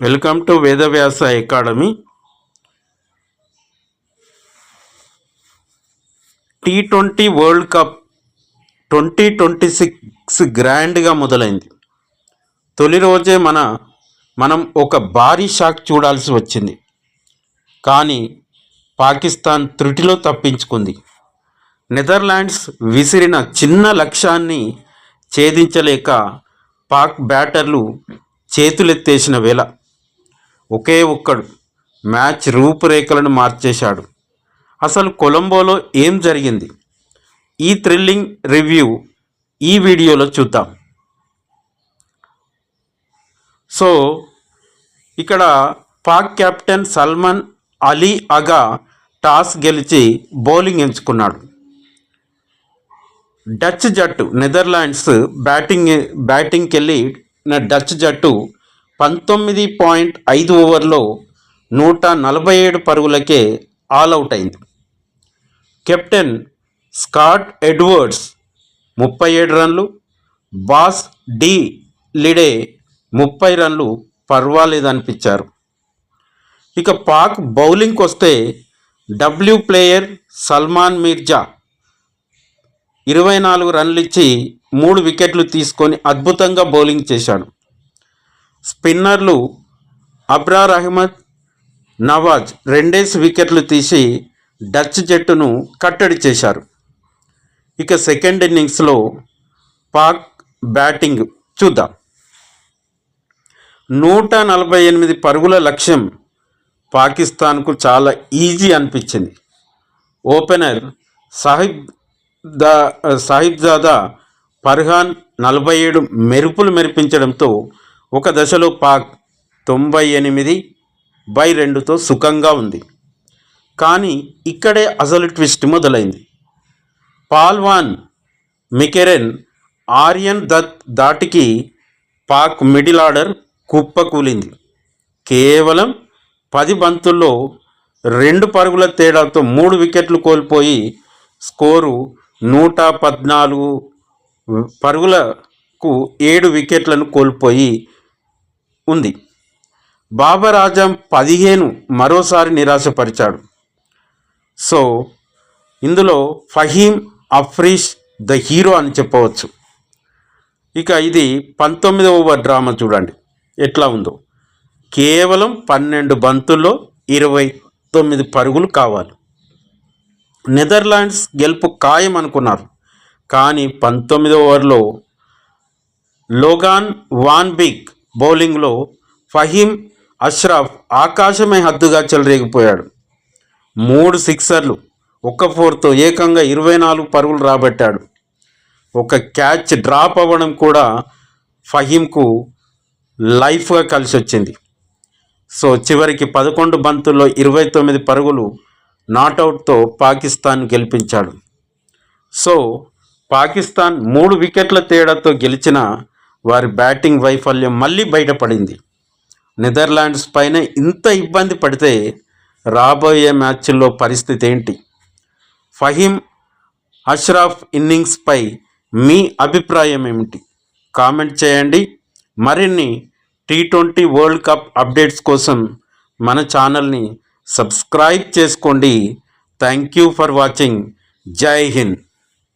Welcome to Vedavyasa academy. T20 world cup 2026 గ్రాండ్గా మొదలైంది. తొలి రోజే మనం ఒక భారీ షాక్ చూడాల్సి వచ్చింది. కానీ పాకిస్తాన్ త్రుటిలో తప్పించుకుంది. నెదర్లాండ్స్ విసిరిన చిన్న లక్ష్యాన్ని ఛేదించలేక పాక్ బ్యాటర్లు చేతులెత్తేసిన వేళ ఒకే ఒక్కడు మ్యాచ్ రూపురేఖలను మార్చేశాడు. అసలు కొలంబోలో ఏం జరిగింది? ఈ థ్రిల్లింగ్ రివ్యూ ఈ వీడియోలో చూద్దాం. సో ఇక్కడ పాక్ కెప్టెన్ సల్మాన్ అలీ అగా టాస్ గెలిచి బౌలింగ్ ఎంచుకున్నాడు. డచ్ జట్టు నెదర్లాండ్స్ బ్యాటింగ్కి వెళ్ళిన డచ్ జట్టు 19.5 ఓవర్లో 147 పరుగులకే ఆల్అవుట్ అయింది. కెప్టెన్ స్కాట్ ఎడ్వర్డ్స్ 37 రన్లు, బాస్ డి లిడే 30 రన్లు పర్వాలేదనిపించారు. ఇక పాక్ బౌలింగ్కి వస్తే డబ్ల్యూ ప్లేయర్ సల్మాన్ మిర్జా 24 రన్లు ఇచ్చి 3 వికెట్లు తీసుకొని అద్భుతంగా బౌలింగ్ చేశాడు. స్పిన్నర్లు అబ్రార్ అహ్మద్, నవాజ్ 2 వికెట్లు తీసి డచ్ జట్టును కట్టడి చేశారు. ఇక సెకండ్ ఇన్నింగ్స్లో పాక్ బ్యాటింగ్ చూద్దాం. 148 పరుగుల లక్ష్యం పాకిస్తాన్కు చాలా ఈజీ అనిపించింది. ఓపెనర్ సాహిబ్జాదా ఫర్హాన్ 47 మెరుపులు మెరిపించడంతో ఒక దశలో పాక్ 98/2తో సుఖంగా ఉంది. కానీ ఇక్కడే అసలు ట్విస్ట్ మొదలైంది. పాల్వాన్ మికెరెన్, ఆర్యన్ దత్ దాటికి పాక్ మిడిల్ ఆర్డర్ కుప్పకూలింది. కేవలం 10 బంతుల్లో 2 పరుగుల తేడాతో 3 వికెట్లు కోల్పోయి స్కోరు 114 పరుగులకు 7 వికెట్లను కోల్పోయి ఉంది. బాబర్ ఆజం 15 మరోసారి నిరాశపరిచాడు. సో ఇందులో ఫహీమ్ అఫ్రీష్ ద హీరో అని చెప్పవచ్చు. ఇక ఇది 19వ ఓవర్ డ్రామా చూడండి ఎట్లా ఉందో. కేవలం 12 బంతుల్లో 29 పరుగులు కావాలి. నెదర్లాండ్స్ గెలుపు ఖాయం అనుకున్నారు. కానీ 19వ ఓవర్లో లోగాన్ వాన్ బిక్ బౌలింగ్లో ఫహీమ్ అష్రఫ్ ఆకాశమే హద్దుగా చెలరేగిపోయాడు. 3 సిక్సర్లు, 1 4తో ఏకంగా 24 పరుగులు రాబట్టాడు. ఒక క్యాచ్ డ్రాప్ అవ్వడం కూడా ఫహీమ్కు లైఫ్గా కలిసి వచ్చింది. సో చివరికి 11 బంతుల్లో 29 పరుగులు నాటౌట్తో పాకిస్తాన్ గెలిపించాడు. సో పాకిస్తాన్ 3 వికెట్ల తేడాతో గెలిచిన వారి బ్యాటింగ్ వైఫల్యం మళ్ళీ బయటపడింది. నెదర్లాండ్స్ పైన ఇంత ఇబ్బంది పడితే రాబోయే మ్యాచ్ల్లో పరిస్థితి ఏంటి? ఫహీమ్ అష్రఫ్ ఇన్నింగ్స్పై మీ అభిప్రాయం ఏమిటి? కామెంట్ చేయండి. మరిన్ని T20 వరల్డ్ కప్ అప్డేట్స్ కోసం మన ఛానల్ని సబ్స్క్రైబ్ చేసుకోండి. Thank you for watching. జై హింద్.